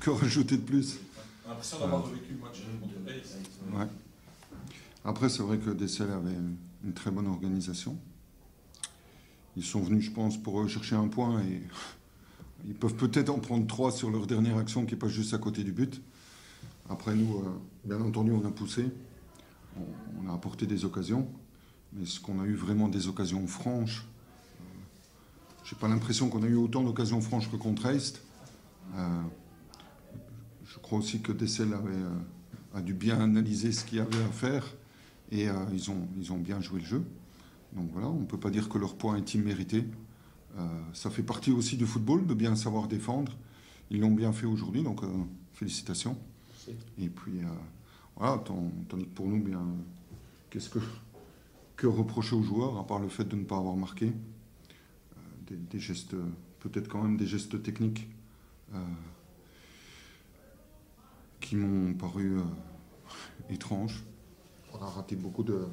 que rajouter de plus. J'ai l'impression d'avoir revécu le match contre Ace. Ouais. Après, c'est vrai que Dessel avait une très bonne organisation. Ils sont venus, je pense, pour chercher un point et ils peuvent peut-être en prendre 3 sur leur dernière action qui est pas juste à côté du but. Après, nous, bien entendu, on a poussé. On a apporté des occasions. Mais ce qu'on a eu vraiment des occasions franches, j'ai pas l'impression qu'on a eu autant d'occasions franches que contre Est. Je crois aussi que Dessel a dû bien analyser ce qu'il y avait à faire et ils ont bien joué le jeu. Donc voilà, on ne peut pas dire que leur point est immérité. Ça fait partie aussi du football, de bien savoir défendre. Ils l'ont bien fait aujourd'hui, donc félicitations. Merci. Et puis voilà, tandis que pour nous, bien, qu'est-ce que reprocher aux joueurs, à part le fait de ne pas avoir marqué des gestes, peut-être quand même des gestes techniques qui m'ont paru étranges. On a raté beaucoup de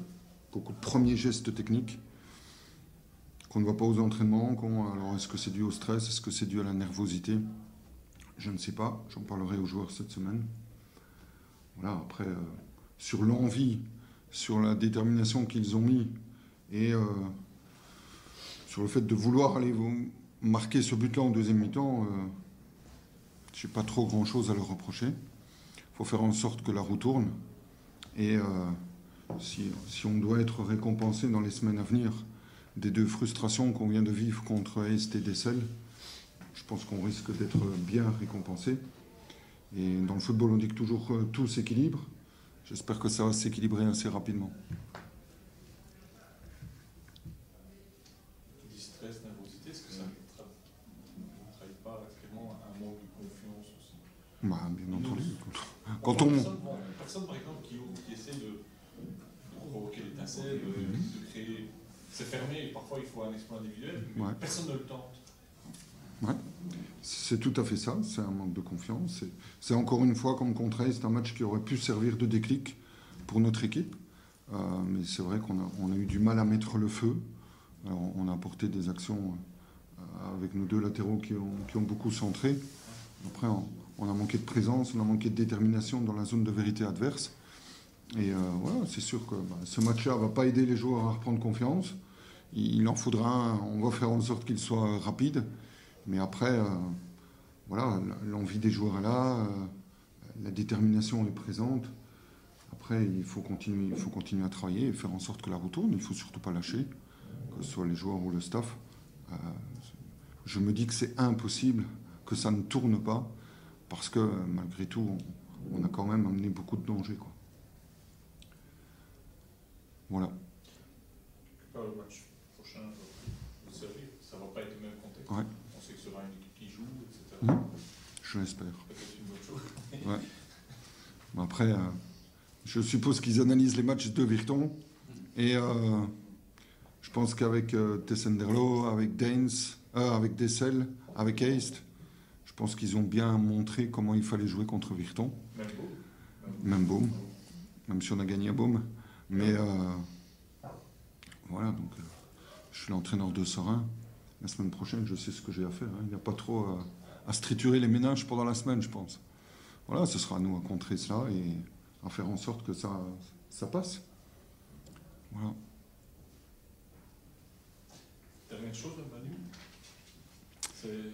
premiers gestes techniques qu'on ne voit pas aux entraînements. Alors est-ce que c'est dû au stress? Est-ce que c'est dû à la nervosité? Je ne sais pas. J'en parlerai aux joueurs cette semaine. Voilà, après, sur l'envie, sur la détermination qu'ils ont mis et sur le fait de vouloir aller marquer ce but-là en deuxième mi-temps, je n'ai pas trop grand-chose à leur reprocher. Il faut faire en sorte que la roue tourne. Et si on doit être récompensé dans les semaines à venir des 2 frustrations qu'on vient de vivre contre Est et Dessel, je pense qu'on risque d'être bien récompensé. Et dans le football, on dit que toujours tout s'équilibre. J'espère que ça va s'équilibrer assez rapidement. Tu dis stress, nervosité, est-ce que ça ne trahit pas actuellement un manque de confiance aussi? Bah, bien entendu. Personne, par exemple, qui essaie de provoquer l'étincelle, de créer. C'est fermé, et parfois il faut un exploit individuel, mais personne ne le tente. Ouais. C'est tout à fait ça, c'est un manque de confiance. C'est encore une fois, comme contre Ace, c'est un match qui aurait pu servir de déclic pour notre équipe. Mais c'est vrai qu'on a eu du mal à mettre le feu. Alors, on a apporté des actions avec nos 2 latéraux qui ont beaucoup centré. Après, on a manqué de présence, on a manqué de détermination dans la zone de vérité adverse. Et voilà, c'est sûr que ce match-là ne va pas aider les joueurs à reprendre confiance. Il en faudra on va faire en sorte qu'il soit rapide. Mais après, voilà, l'envie des joueurs est là, la détermination est présente. Après, il faut continuer à travailler et faire en sorte que la roue tourne. Il ne faut surtout pas lâcher, que ce soit les joueurs ou le staff. Je me dis que c'est impossible que ça ne tourne pas, parce que malgré tout, on a quand même amené beaucoup de dangers, quoi. Voilà. Le match prochain, vous savez, ça ne va pas être le même contexte. Ouais. On sait que ce sera une équipe qui joue, etc. Je l'espère. Peut-être une bonne chose. Ouais. Bon, après, je suppose qu'ils analysent les matchs de Virton. Et je pense qu'avec Tessenderlo, avec Daines, avec Dessel, avec Eist, je pense qu'ils ont bien montré comment il fallait jouer contre Virton. Même Beaume. Même si on a gagné à Beaume. Mais voilà, donc je suis l'entraîneur de Serein. La semaine prochaine, je sais ce que j'ai à faire. Hein. Il n'y a pas trop à se triturer les méninges pendant la semaine, je pense. Voilà, ce sera à nous à contrer cela et à faire en sorte que ça passe. Voilà. Dernière chose, Manu.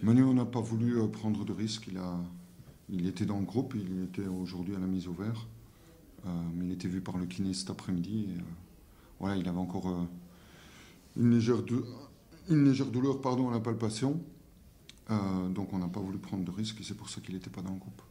Manu, on n'a pas voulu prendre de risques. Il était dans le groupe, il était aujourd'hui à la mise au vert. Mais il était vu par le kiné cet après-midi. Et, voilà, il avait encore une légère douleur à la palpation. Donc on n'a pas voulu prendre de risques et c'est pour ça qu'il n'était pas dans le groupe.